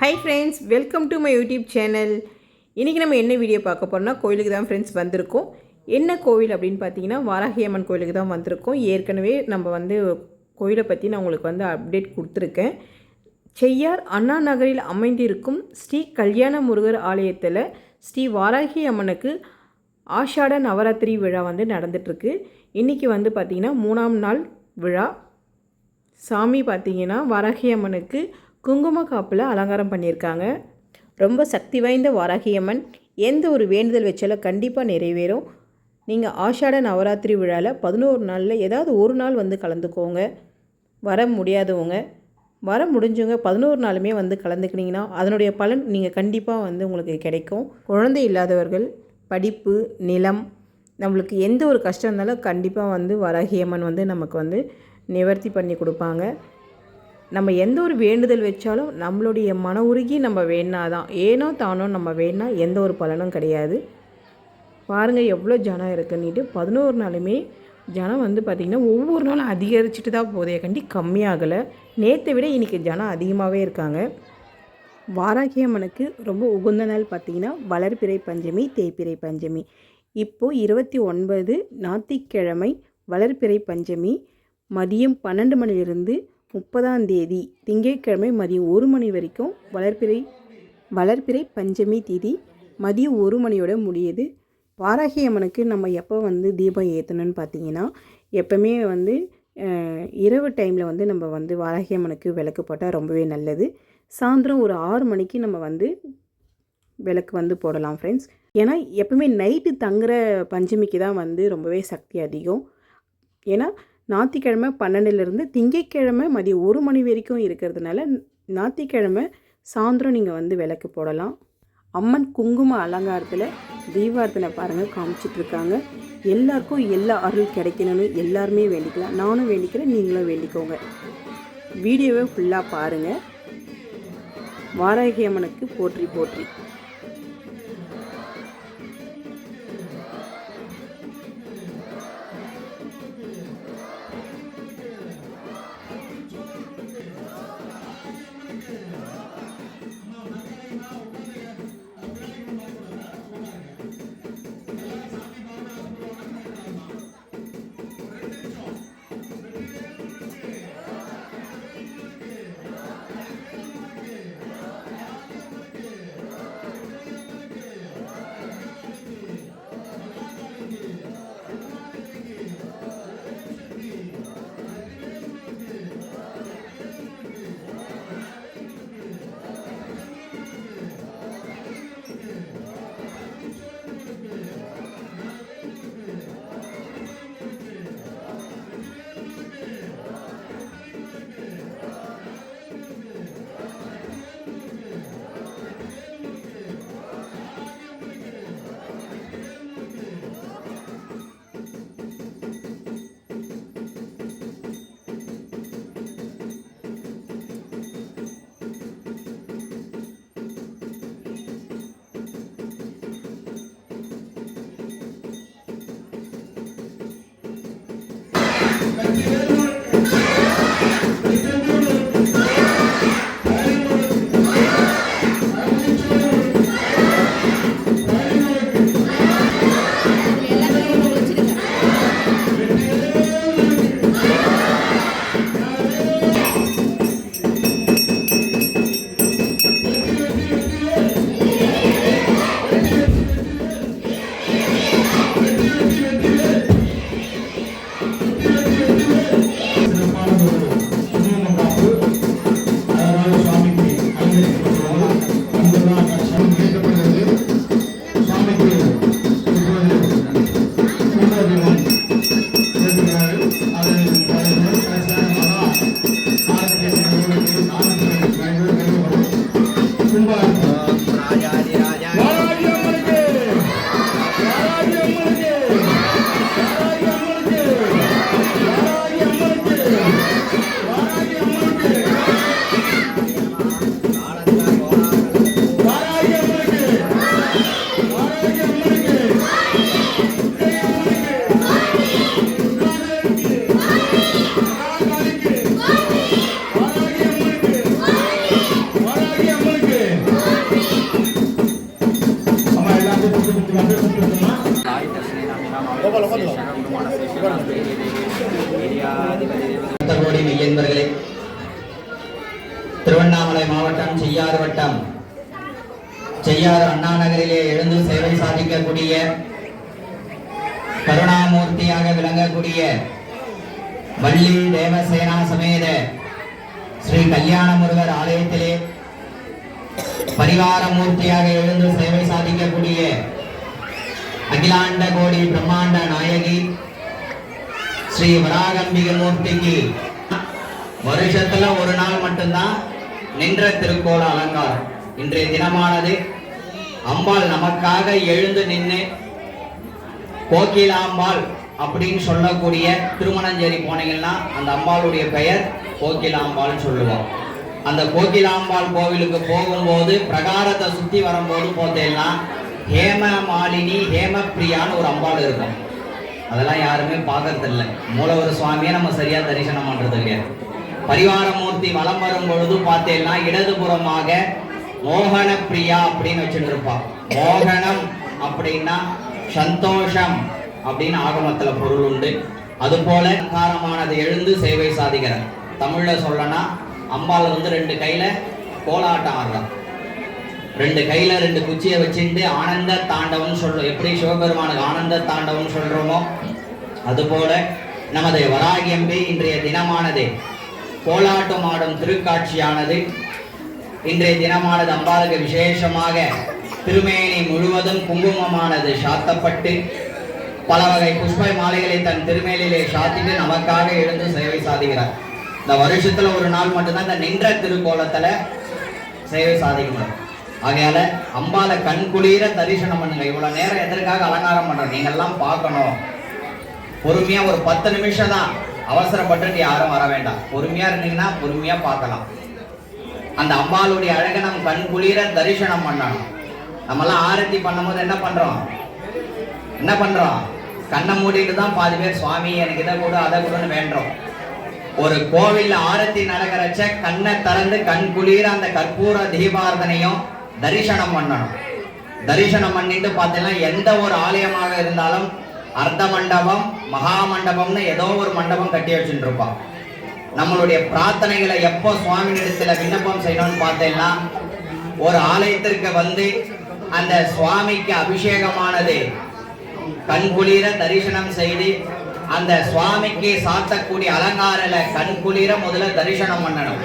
Hi friends, welcome to my YouTube channel. இன்றைக்கி நம்ம என்ன வீடியோ பார்க்க போகிறோம்னா, கோயிலுக்கு தான் ஃப்ரெண்ட்ஸ் வந்திருக்கோம். என்ன கோவில் அப்படின்னு பார்த்தீங்கன்னா, வாராகி அம்மன் கோயிலுக்கு தான் வந்திருக்கோம். ஏற்கனவே நம்ம கோயிலை பற்றி நான் உங்களுக்கு அப்டேட் கொடுத்துருக்கேன். செய்யார் அண்ணா நகரில் அமைந்திருக்கும் ஸ்ரீ கல்யாண முருகர் ஆலயத்தில் ஸ்ரீ வாராகி அம்மனுக்கு ஆஷாட நவராத்திரி விழா நடந்துகிட்ருக்கு. இன்றைக்கி பார்த்திங்கன்னா 3ஆம் நாள் விழா. சாமி பார்த்திங்கன்னா வாராகி அம்மனுக்கு குங்கும காப்பில் அலங்காரம் பண்ணியிருக்காங்க. ரொம்ப சக்தி வாய்ந்த வாராகி அம்மன். எந்த ஒரு வேண்டுதல் வச்சாலும் கண்டிப்பாக நிறைவேறும். நீங்கள் ஆஷாட நவராத்திரி விழாவில் 11 நாளில் ஏதாவது ஒரு நாள் கலந்துக்கோங்க. வர முடியாதவங்க, வர முடிஞ்சவங்க 11 நாளுமே கலந்துக்கினீங்கன்னா அதனுடைய பலன் நீங்கள் கண்டிப்பாக உங்களுக்கு கிடைக்கும். குழந்தை இல்லாதவர்கள், படிப்பு, நிலம், நம்மளுக்கு எந்த ஒரு கஷ்டம் இருந்தாலும் கண்டிப்பாக வாராகி அம்மன் நமக்கு நிவர்த்தி பண்ணி கொடுப்பாங்க. நம்ம எந்த ஒரு வேண்டுதல் வச்சாலும் நம்மளுடைய மன உருகி நம்ம வேணாதான், ஏனோ தானோ நம்ம வேணா எந்த ஒரு பலனும் கிடையாது. பாருங்கள் எவ்வளோ ஜனம் இருக்குன்னுட்டு. 11 நாளுமே ஜனம் பார்த்திங்கன்னா ஒவ்வொரு நாளும் அதிகரிச்சுட்டு தான் போதே கண்டி கம்மியாகலை. நேற்றை விட இன்றைக்கி ஜனம் அதிகமாகவே இருக்காங்க. வாராகி அம்மனுக்கு ரொம்ப உகந்த நாள் பார்த்திங்கன்னா வளர்பிறை பஞ்சமி, தேய்பிறை பஞ்சமி. இப்போது 29 ஞாயிற்றுக்கிழமை வளர்பிறை பஞ்சமி மதியம் 12 மணிலிருந்து 30ஆம் தேதி திங்கட்கிழமை மதியம் 1 மணி வரைக்கும் வளர்பிறை பஞ்சமி தேதி மதியம் 1 மணியோட முடியுது. வாராகி அம்மனுக்கு நம்ம எப்போ தீபம் ஏற்றணும்னு பார்த்திங்கன்னா, எப்போவுமே இரவு டைமில் நம்ம வாராகி அம்மனுக்கு விளக்கு போட்டால் ரொம்பவே நல்லது. சாயந்தரம் ஒரு 6 மணிக்கு நம்ம விளக்கு போடலாம் ஃப்ரெண்ட்ஸ். ஏன்னா எப்போவுமே நைட்டு தங்குற பஞ்சமிக்கு தான் ரொம்பவே சக்தி அதிகம். ஏன்னா ஞாயிற்றுக்கிழமை 12லேருந்து திங்கட்கிழமை மதியம் 1 மணி வரைக்கும் இருக்கிறதுனால ஞாயிற்றுக்கிழமை சாயந்தரம் நீங்கள் விளக்கு போடலாம். அம்மன் குங்கும அலங்காரத்தில் தீபார்த்தனை பாருங்கள் காமிச்சிட்ருக்காங்க. எல்லாருக்கும் எல்லா அருள் கிடைக்கணும்னு எல்லாருமே வேண்டிக்கலாம். நானும் வேண்டிக்கிறேன், நீங்களும் வேண்டிக்கோங்க. வீடியோவை ஃபுல்லாக பாருங்கள். வாராகி அம்மனுக்கு போற்றி போற்றி. மெய்யன்பர்களே மெய்யன்பர்களே, திருவண்ணாமலை மாவட்டம் செய்யாறு வட்டம் செய்யாறு அண்ணா நகரிலே எழுந்து சேவை சாதிக்கக்கூடிய கருணாமூர்த்தியாக விளங்கக்கூடிய வள்ளி தேவசேனா சமேத ஸ்ரீ கல்யாண முருகர் ஆலயத்திலே பரிவார மூர்த்தியாக எழுந்து சேவை சாதிக்கக்கூடிய அகிலாண்ட கோடி பிரம்மாண்ட நாயகி ஸ்ரீ வராகம்பிகை மூர்த்திக்கு வருஷத்துல ஒரு நாள் மட்டும்தான் நின்ற திருக்கோல அலங்காரம். இன்றைய தினமானது அம்பாள் நமக்காக எழுந்து நின்று கோகிலாம்பாள் அப்படின்னு சொல்லக்கூடிய திருமணஞ்சேரி போனீங்கன்னா அந்த அம்பாளுடைய பெயர் கோகிலாம்பாள்னு சொல்லுவோம். அந்த கோகிலாம்பாள் கோவிலுக்கு போகும்போது பிரகாரத்தை சுத்தி வரும்போது பார்த்தேன்னா ஹேம மாலினி ஹேமப்பிரியான்னு ஒரு அம்பாள் இருக்கும். அதெல்லாம் யாருமே பார்க்கறது இல்லை. மூலவர் சுவாமியை நம்ம சரியா தரிசனம் பண்றது இல்லையா. பரிவாரமூர்த்தி வலம் வரும் பொழுது பார்த்தேன்னா இடதுபுறமாக மோகன பிரியா அப்படின்னு வச்சுட்டு இருப்பான். மோகனம் அப்படின்னா சந்தோஷம் அப்படின்னு ஆகமத்துல பொருள் உண்டு. அது போல காரமானது எழுந்து சேவை சாதிக்கிற தமிழ்ல சொல்லனா அம்பாள் வந்து 2 கையில கோலாட்டம் ஆடுறான். 2 கையில 2 குச்சியை வச்சுட்டு ஆனந்த தாண்டவன் சொல்றோம். எப்படி சிவபெருமானுக்கு ஆனந்த தாண்டவன் சொல்றோமோ அது போல நமது வராகியம்பி இன்றைய தினமானது கோலாட்டம் ஆடும் திருக்காட்சியானது இன்றைய தினமானது அம்பாளுக்கு விசேஷமாக திருமேனி முழுவதும் குங்குமமானது சாத்தப்பட்டு பல வகை புஷ்ப மாலைகளை தன் திருமேனிலே சாத்திட்டு நமக்காக எழுந்து சேவை சாதிக்கிறார். இந்த வருஷத்துல ஒரு நாள் மட்டும்தான் இந்த நின்ற திருக்கோலத்துல சேவை சாதிக்கணும். ஆகையால அம்பால கண் குளிர தரிசனம் பண்ணுங்க. இவ்வளவு நேரம் எதற்காக அலங்காரம் பண்றோம் நீங்கெல்லாம் பார்க்கணும். பொறுமையா ஒரு 10 நிமிஷம் தான், அவசரப்பட்டு யாரும் வர வேண்டாம். பொறுமையா இருந்தீங்கன்னா பொறுமையா பார்க்கலாம். அந்த அம்பாளுடைய அழகை நம்ம கண் குளிர தரிசனம் பண்ணணும். நம்மெல்லாம் ஆரத்தி பண்ணும்போது என்ன பண்றோம் கண்ணை மூடிட்டு தான் பாதி பேர் சுவாமி எனக்கு இதை கூட அதை கூடன்னு வேண்டோம். ஒரு கோவில்ல ஆரத்தி நடக்கிறச்ச கண்ணை திறந்து கண் குளிர அந்த கற்பூர தீபாரதனையும் தரிசனம் பண்ணணும். தரிசனம் பண்ணிட்டு பார்த்தீங்கன்னா எந்த ஒரு ஆலயமாக இருந்தாலும் அர்த்த மண்டபம் மகா மண்டபம்னு ஏதோ ஒரு மண்டபம் கட்டி வச்சுட்டு இருப்பான். நம்மளுடைய பிரார்த்தனைகளை எப்போ சுவாமி இடத்துல விண்ணப்பம் செய்யணும்னு பார்த்தேன்னா ஒரு ஆலயத்திற்கு வந்து அந்த சுவாமிக்கு அபிஷேகமானது கண்குளிர தரிசனம் செய்து அந்த சுவாமிக்கு சாத்தக்கூடிய அலங்காரல கண்குளிர முதல்ல தரிசனம் பண்ணணும்.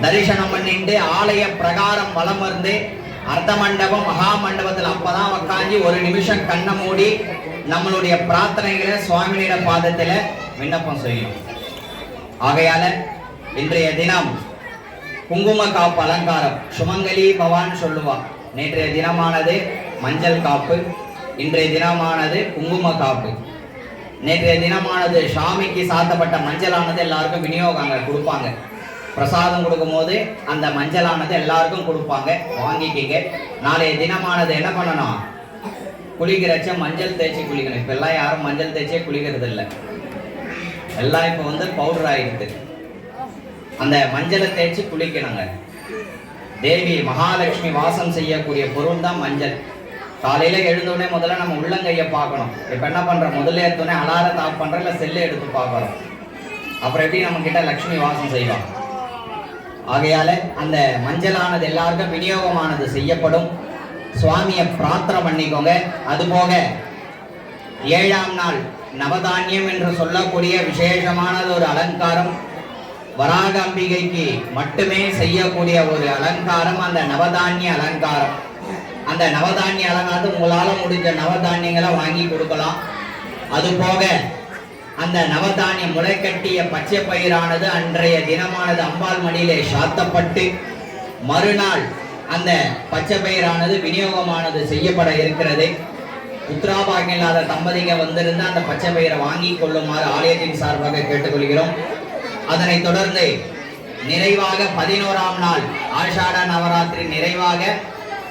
தரிசனம் பண்ணிட்டு ஆலய பிரகாரம் வலம் வந்து அர்த்த மண்டபம் மகா மண்டபத்தில் அப்பதான் உட்காந்து 1 நிமிஷம் கண்ணை மூடி நம்மளுடைய பிரார்த்தனைகளை சுவாமியோட பாதத்துல விண்ணப்பம் செய்யணும். ஆகையால இன்றைய தினம் குங்கும காப்பு அலங்காரம் சுமங்கலி பவான் சொல்லுவா. நேற்றைய தினமானது மஞ்சள் காப்பு, இன்றைய தினமானது குங்கும காப்பு. நேற்றைய தினமானது சாமிக்கு சாத்தப்பட்ட மஞ்சளானது எல்லாருக்கும் விநியோகங்க கொடுப்பாங்க. பிரசாதம் கொடுக்கும் போது அந்த மஞ்சளானது எல்லாருக்கும் கொடுப்பாங்க, வாங்கிக்கிங்க. நாளைய தினமானது என்ன பண்ணணும், குளிக்கிறச்ச மஞ்சள் தேய்ச்சி குளிக்கணும். இப்ப எல்லாம் யாரும் மஞ்சள் தேய்ச்சே குளிக்கிறது இல்லை. எல்லாம் இப்போ வந்து பவுடர் ஆயிடுது. அந்த மஞ்சளை தேய்ச்சி குளிக்கணுங்க. தேவி மகாலட்சுமி வாசம் செய்யக்கூடிய பொருள் தான் மஞ்சள். காலையில எழுந்தோடனே முதல்ல நம்ம உள்ளங்கையை பார்க்கணும். இப்ப என்ன பண்றோம், முதல்ல எடுத்தோடனே அலாரத்தை ஆஃப் பண்றோம், இல்லை செல்லை எடுத்து பார்க்கறோம். அப்புறம் எப்படி நம்ம கிட்ட லட்சுமி வாசம் செய்வான். ஆகையால அந்த மஞ்சளானது எல்லாருக்கும் விநியோகமானது செய்யப்படும். சுவாமியை பிரார்த்தனை பண்ணிக்கோங்க. அதுபோக 7ஆம் நாள் நவதானியம் என்று சொல்லக்கூடிய விசேஷமானது ஒரு அலங்காரம். வராக அம்பிகைக்கு மட்டுமே செய்யக்கூடிய ஒரு அலங்காரம் அந்த நவதானிய அலங்காரம். அந்த நவதானிய அலங்காரத்தை உங்களால முடிஞ்ச நவதானியங்களை வாங்கி கொடுக்கலாம். அதுபோக அந்த நவதானிய முளைக்கட்டிய பச்சை பயிரானது அன்றைய தினமானது அம்பாள் மடியிலே சாத்தப்பட்டு மறுநாள் அந்த பச்சை பயிரானது விநியோகமானது செய்யப்பட இருக்கிறது. உத்ராபாகம் இல்லாத தம்பதிங்க வந்திருந்த அந்த பச்சை பயிரை வாங்கி கொள்ளுமாறு ஆலயத்தின் சார்பாக கேட்டுக்கொள்கிறோம். அதனை தொடர்ந்து நிறைவாக 11ஆம் நாள் ஆஷாட நவராத்திரி நிறைவாக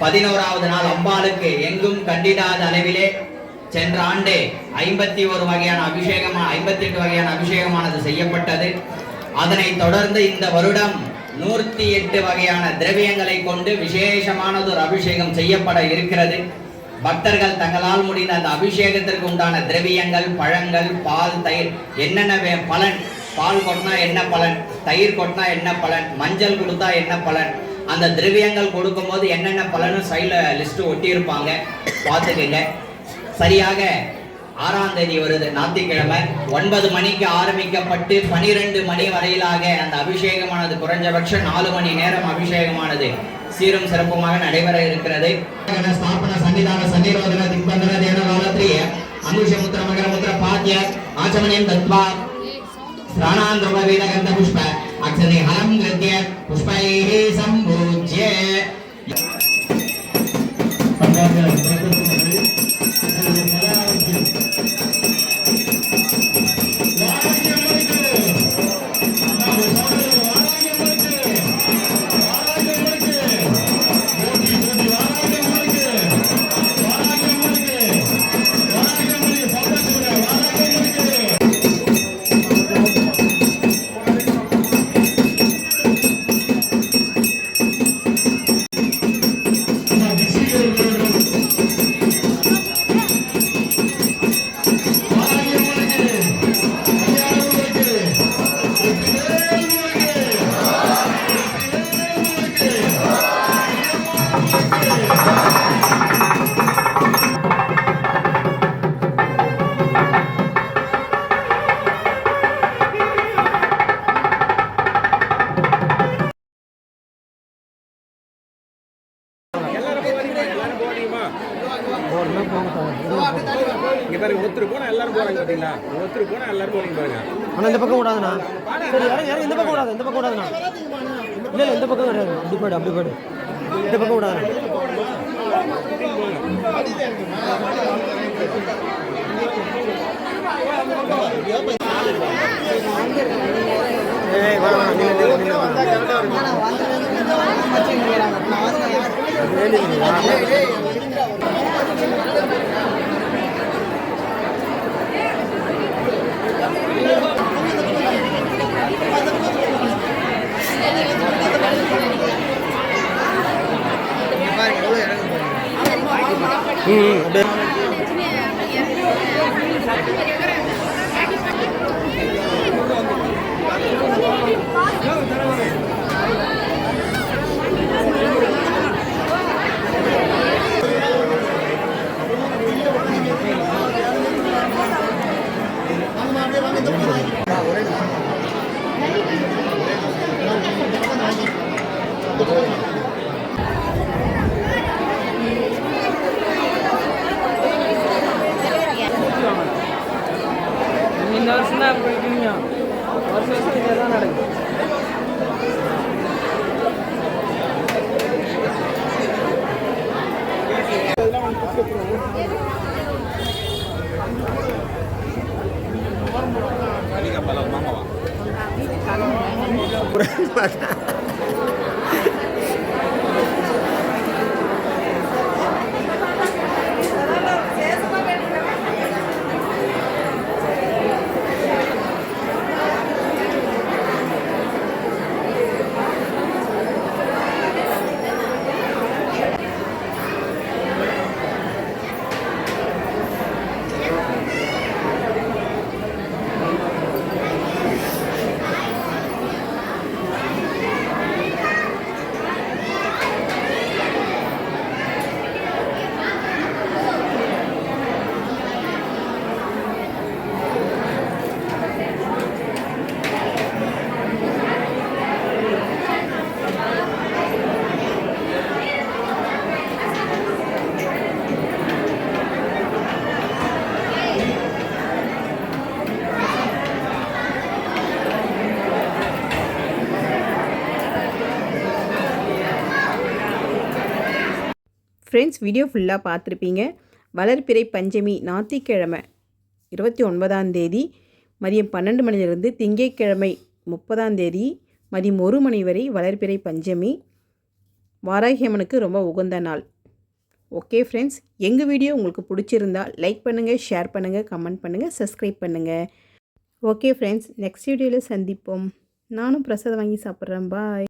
11வது நாள் அம்பாளுக்கு எங்கும் கண்டிடாத அளவிலே சென்ற ஆண்டே 51 வகையான அபிஷேகம் 58 வகையான அபிஷேகமானது செய்யப்பட்டது. அதனை தொடர்ந்து இந்த வருடம் 108 வகையான திரவியங்களை கொண்டு விசேஷமானது ஒரு அபிஷேகம் செய்யப்பட இருக்கிறது. பக்தர்கள் தங்களால் முடிந்த அந்த அபிஷேகத்திற்கு உண்டான திரவியங்கள், பழங்கள், பால், தயிர் என்னென்ன பலன் பால் கொட்டினா என்ன பலன், தயிர் கொட்டினா என்ன பலன், மஞ்சள் கொடுத்தா என்ன பலன், அந்த திரவியங்கள் கொடுக்கும்போது என்னென்ன பலன்னு சைடில் லிஸ்ட்டு ஒட்டியிருப்பாங்க, பார்த்துக்கங்க. சரியாக 6ஆம் தேதி வருது ஞாயிற்றுக்கிழமை 9 மணிக்கு ஆரம்பிக்கப்பட்டு 12 மணி வரையிலாக அந்த அபிஷேகமானது குறைஞ்சபட்சம் 4 மணி நேரம் அபிஷேகமானது சீரும் சிறப்புமாக நடைபெற இருக்கிறது. ஸ்தாபன சன்னிதான சன்னிரோதன திக்பந்தன தேனகாலத்ரிய அனுஷமுத்திர மகரமுத்திர பாத்ய ஆச்சமனியம் தத்வா ஸ்நானாந்திரவ வேதகந்த புஷ்ப அக்ஷதை ஹலம் கிருத்ய புஷ்பைः சம்பூஜ்ய இங்க பாருங்க, ஒருத்தர் போனா எல்லாரும் போறாங்க பாத்தீங்களா? ஒருத்தர் போனா எல்லாரும் போறீங்க பாருங்க. ஆனா இந்த பக்கம் கூடாதுண்ணா. சரி யாரும் இந்த பக்கம் கூடாது, இந்த பக்கம் கூடாதுண்ணா. இல்லை இந்த பக்கம் கிடையாது. அப்படி போய்டு இந்த பக்கம் கூடாதுண்ணா. ஏய் வா இந்த வருஷம் தான் அப்படி இருக்கீங்க. வருஷம் இதே தான் நடக்குது. ஃப்ரெண்ட்ஸ், வீடியோ ஃபுல்லாக பார்த்துருப்பீங்க. வளர்பிறை பஞ்சமி ஞாயிற்றுக்கிழமை 29ஆம் தேதி மதியம் 12 மணிலிருந்து திங்கட்கிழமை 30ஆம் தேதி மதியம் 1 மணி வரை வளர்பிறை பஞ்சமி. வாராகி அம்மனுக்கு ரொம்ப உகந்த நாள். ஓகே ஃப்ரெண்ட்ஸ், எங்கள் வீடியோ உங்களுக்கு பிடிச்சிருந்தா லைக் பண்ணுங்கள், ஷேர் பண்ணுங்கள், கமெண்ட் பண்ணுங்கள், சப்ஸ்கிரைப் பண்ணுங்கள். ஓகே ஃப்ரெண்ட்ஸ், நெக்ஸ்ட் வீடியோவில் சந்திப்போம். நானும் பிரசாதம் வாங்கி சாப்பிட்றேன். பாய்.